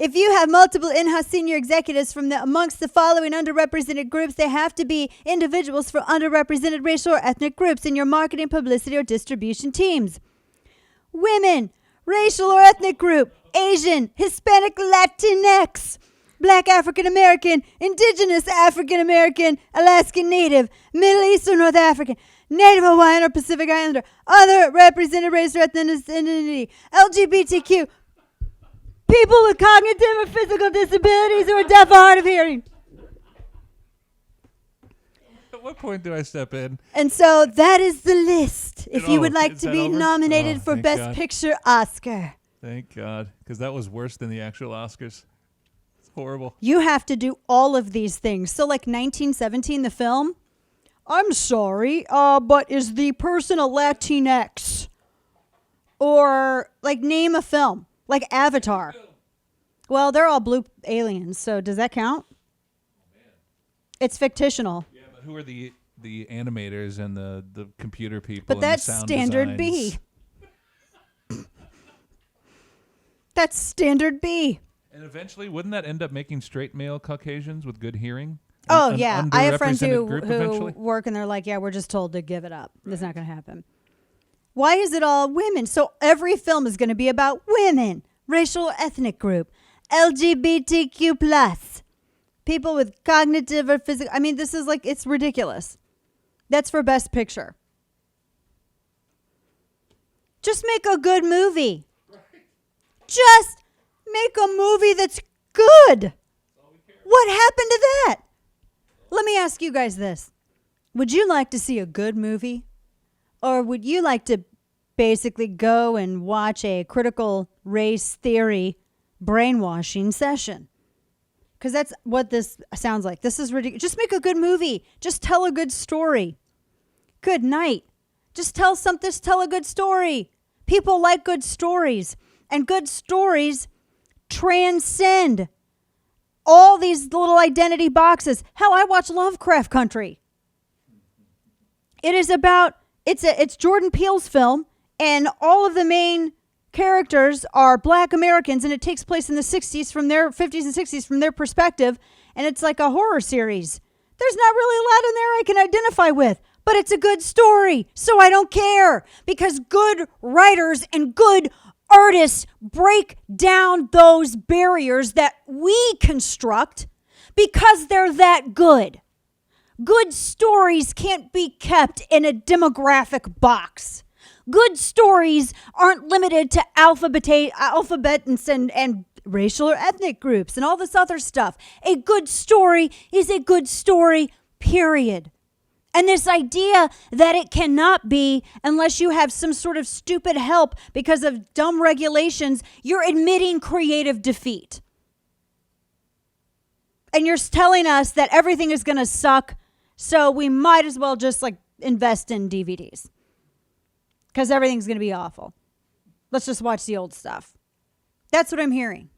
If you have multiple in-house senior executives from amongst the following underrepresented groups, they have to be individuals for underrepresented racial or ethnic groups in your marketing, publicity, or distribution teams. Women, racial or ethnic group, Asian, Hispanic, Latinx, Black African American, Indigenous African American, Alaskan Native, Middle East or North African, Native Hawaiian or Pacific Islander, other represented race or ethnicity, LGBTQ, people with cognitive or physical disabilities who are deaf or hard of hearing. At what point do I step in? And so that is the list. If you would like is to that be over? nominated for Thank Best God. Picture Oscar, Thank God, because that was worse than the actual Oscars. It's horrible. you have to do all of these things. So like 1917, the film, I'm sorry, but is the person a Latinx? Or like name a film, like Avatar. Well, they're all blue aliens, so does that count? It's fictional. Yeah, but who are the animators and the computer people? But and the that's sound standard designs? B. That's standard B. And eventually, wouldn't that end up making straight male Caucasians with good hearing? Oh, An yeah. I have friends underrepresented who group eventually? work and they're like, yeah, we're just told to give it up. That's not going to happen. Why is it all women? So every film is going to be about women, racial or ethnic group, LGBTQ plus, people with cognitive or physical. I mean, this is like, it's ridiculous. That's for Best Picture. Just make a good movie. Just make a movie that's good. What happened to that? Let me ask you guys this. Would you like to see a good movie? Or would you like to basically go and watch a critical race theory brainwashing session? Because that's what this sounds like. This is ridiculous. Just make a good movie. Just tell a good story. Good night. Just tell a good story. People like good stories. And good stories transcend all these little identity boxes. Hell, I watch Lovecraft Country. It is about, it's Jordan Peele's film, and all of the main characters are Black Americans, and it takes place in the 60s from their 50s and 60s from their perspective, and it's like a horror series. There's not really a lot in there I can identify with, but it's a good story, so I don't care, because good writers and good artists break down those barriers that we construct because they're that good. Good stories can't be kept in a demographic box. Good stories aren't limited to alphabets and racial or ethnic groups and all this other stuff. A good story is a good story, period. And this idea that it cannot be unless you have some sort of stupid help because of dumb regulations, you're admitting creative defeat. And you're telling us that everything is going to suck, so we might as well just like invest in DVDs. Because everything's going to be awful. Let's just watch the old stuff. That's what I'm hearing.